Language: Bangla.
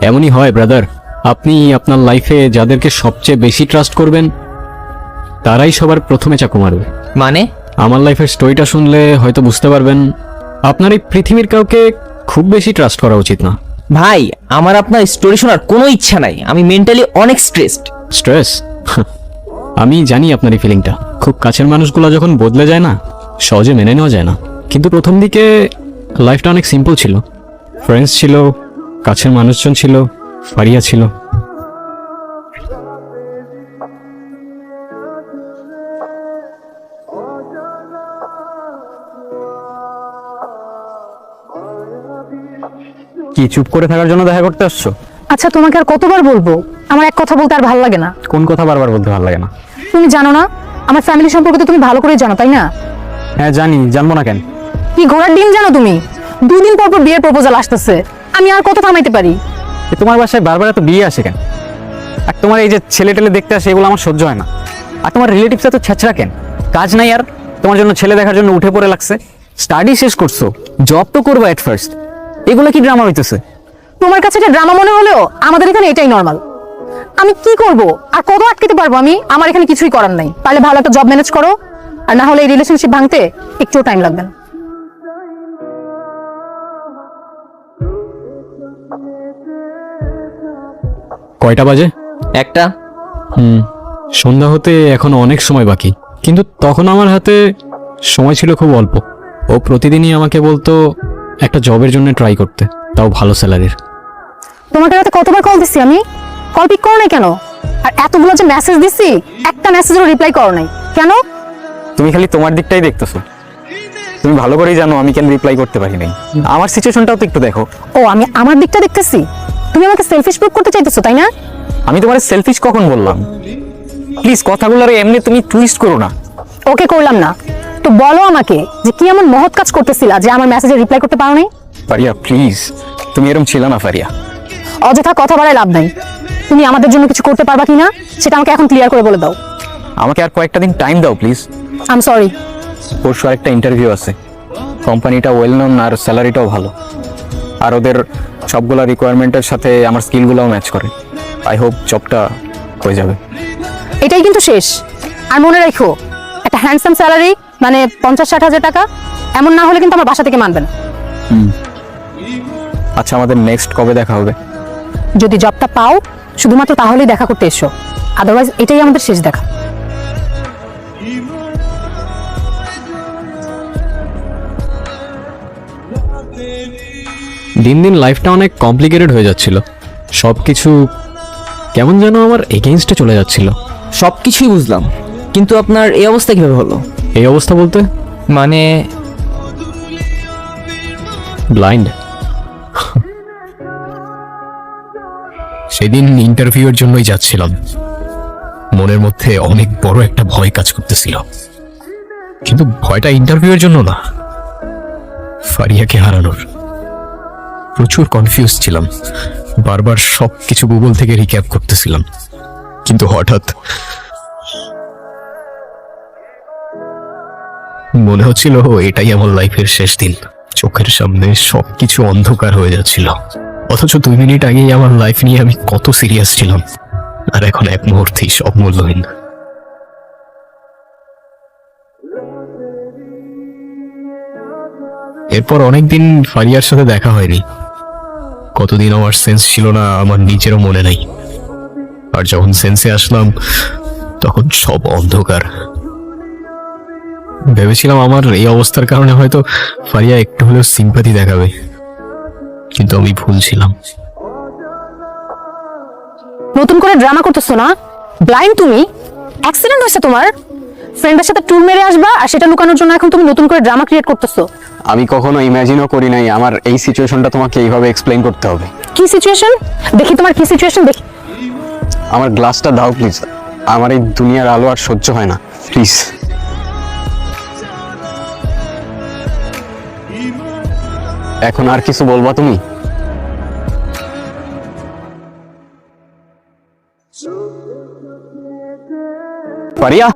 এমনই হয় ব্রাদার, আপনি আপনার লাইফে যাদেরকে সবচেয়ে বেশি ট্রাস্ট করবেন তারাই সবার প্রথমে চাকু মারবে। মানে? আমার লাইফের স্টোরিটা শুনলে হয়তো বুঝতে পারবেন আপনার এই পৃথিবীর কাউকে খুব বেশি ট্রাস্ট করা উচিত না। ভাই, আমার আপনার স্টোরি শোনার কোনো ইচ্ছা নাই, আমি মেন্টালি অনেক স্ট্রেসড। স্ট্রেস? আমি জানি আপনার এই ফিলিংটা। খুব কাছের মানুষগুলো যখন বদলে যায় না, সহজে মেনে নেওয়া যায় না। কিন্তু প্রথম দিকে লাইফটা অনেক সিম্পল ছিল। ফ্রেন্ডস ছিল, কাছের মানুষজন ছিল, ফারিয়া ছিল। কি চুপ করে থাকার জন্য দেখা করতে আসছো? আচ্ছা, তোমাকে আর কতবার বলবো, আমার এক কথা বলতে আর ভালো লাগে না। কোন কথা বারবার বলতে ভালো লাগে না? তুমি জানো না আমার ফ্যামিলি সম্পর্কে তো তুমি ভালো করেই জানো, তাই না? হ্যাঁ জানি, জানবো না কেন? কি ঘোড়ার ডিম জানো তুমি? 2 দিন পর পর বিয়ের প্রপোজাল আসতেছে, আমি আর কত থামাইতে পারি? তোমার বাসায় বারবার এত বিয়ে আসে কেন? আর তোমার এই যে ছেলে টেলে দেখতে আসে, এগুলো আমার সহ্য হয় না। আর তোমার রিলেটিভস এত ছেঁচড়া কেন? কাজ নাই আর তোমার জন্য ছেলে দেখার জন্য উঠে পড়ে লাগছে? স্টাডি শেষ করছো, জব তো করবো এট ফার্স্ট, এগুলো কি ড্রামা হইতেছে? তোমার কাছে এটা ড্রামা মনে হলেও আমাদের এখানে এটাই নর্মাল। আমি কি করব আর কত আটকাতে পারবো আমি? আমার এখানে কিছুই করার নাই। পারলে ভালো একটা জব ম্যানেজ করো, আর না হলে এই রিলেশনশিপ ভাঙতে একটুও টাইম লাগবে না। কয়টা বাজে? একটা। সন্ধ্যা হতে এখনো অনেক সময় বাকি, কিন্তু তখন আমার হাতে সময় ছিল খুব অল্প। ও প্রতিদিনই আমাকে বলতো একটা জবের জন্য ট্রাই করতে, তাও ভালো স্যালারির। তোমাকে রাতে কতবার কল দিছি আমি, কল পিক করো নাই কেন? আর এতগুলো যে মেসেজ দিছি, একটা মেসেজেরও রিপ্লাই করো নাই কেন? তুমি খালি তোমার দিকটাই দেখতেছো। তুমি ভালো করেই জানো আমি কেন রিপ্লাই করতে পারি নাই। আমার সিচুয়েশনটাও তো একটু দেখো। ও, আমি আমার দিকটা দেখতেছি, তুমি আমাকে সেলফিশ প্রুভ করতে চাইতেছো, তাই না? আমি তোমার সেলফিশ কখন বললাম? প্লিজ কথাগুলোর এমনি তুমি টুইস্ট করো না। ওকে, করলাম না তো বলো আমাকে যে কি এমন মহৎ কাজ করতেছিলা যে আমার মেসেজে রিপ্লাই করতে পারো নাই? ফারিয়া প্লিজ, তুমি এরকম ছিল না ফারিয়া। অযথা কথা বলায় লাভ নাই। তুমি আমাদের জন্য কিছু করতে পারবা কিনা সেটা আমাকে এখন ক্লিয়ার করে বলে দাও। আমাকে আর কয়েকটা দিন টাইম দাও প্লিজ। I am sorry. পরশু আরেকটা ইন্টারভিউ আছে, কোম্পানিটা ওয়েল নন আর স্যালারিটাও ভালো, আর ওদের সবগুলা রিকোয়ারমেন্টের সাথে আমার স্কিলগুলোও ম্যাচ করে। আই হোপ জবটা হয়ে যাবে। এটাই কিন্তু শেষ। আর মনে রাখো, একটা হ্যান্ডসাম স্যালারি মানে 50-60 হাজার টাকা, এমন না হলে কিন্তু আমার বাসা থেকে মানবে না। আচ্ছা, আমাদের নেক্সট কবে দেখা হবে? যদি জবটা পাও শুধুমাত্র তাহলেই দেখা করতে এসো, আদারওয়াইজ এটাই আমাদের শেষ দেখা। দিন দিন লাইফটা অনেক কমপ্লিকেটেড হয়ে যাচ্ছিল। সবকিছু কেমন যেন আমার এগেইনস্টে চলে যাচ্ছিল। সবকিছুই বুঝলাম, কিন্তু আপনার এই অবস্থা কিভাবে হলো? এই অবস্থা বলতে মানে ব্লাইন্ড। সেদিন ইন্টারভিউয়ের জন্যই যাচ্ছিলাম, মনের মধ্যে অনেক বড় একটা ভয় কাজ করতেছিল, কিন্তু ভয়টা ইন্টারভিউয়ের জন্য না, ফারিয়াকে হারানোর। প্রচুর কনফিউজ ছিলাম, বারবার সবকিছু গুগল থেকে রিক্যাপ করতেছিলাম, কিন্তু হঠাৎ মনে হচ্ছিল এটাই আমার লাইফের শেষ দিন। চোখের সামনে সবকিছু অন্ধকার হয়ে যাচ্ছিল, অথচ 2 মিনিট আগেই আমার লাইফ নিয়ে আমি কত সিরিয়াস ছিলাম, আর এখন এক মুহূর্তেই সব মূল্যহীন। এরপর অনেকদিন ফারিয়ার সাথে দেখা হয়নি। কতদিন আমার সেন্স ছিল না আমার নিজেরও মনে নেই, আর যখন সেন্সে আসলাম তখন সব অন্ধকার। ভেবেছিলাম আমার এই অবস্থার কারণে হয়তো ফারিয়া একটু হলেও সিম্পাথি দেখাবে, কিন্তু আমি ভুল ছিলাম। নতুন করে ড্রামা করতেছো না? ব্লাইন্ড তুমি? অ্যাক্সিডেন্ট হয়েছে তোমার? ফ্রেন্ডের সাথে ট্যুর মেরে আসবা আর সেটা লুকানোর জন্য এখন তুমি নতুন করে ড্রামা ক্রিয়েট করতেছো। আমি কখনো ইমাজিনও করি নাই আমার এই সিচুয়েশনটা তোমাকে এইভাবে এক্সপ্লেইন করতে হবে। কি সিচুয়েশন? দেখি তোমার কি সিচুয়েশন দেখি। আমার গ্লাসটা দাও প্লিজ, আমার এই দুনিয়ার আলো আর সহ্য হয় না, প্লিজ। এখন আর কিছু বলবা তুমি? ফারিয়া,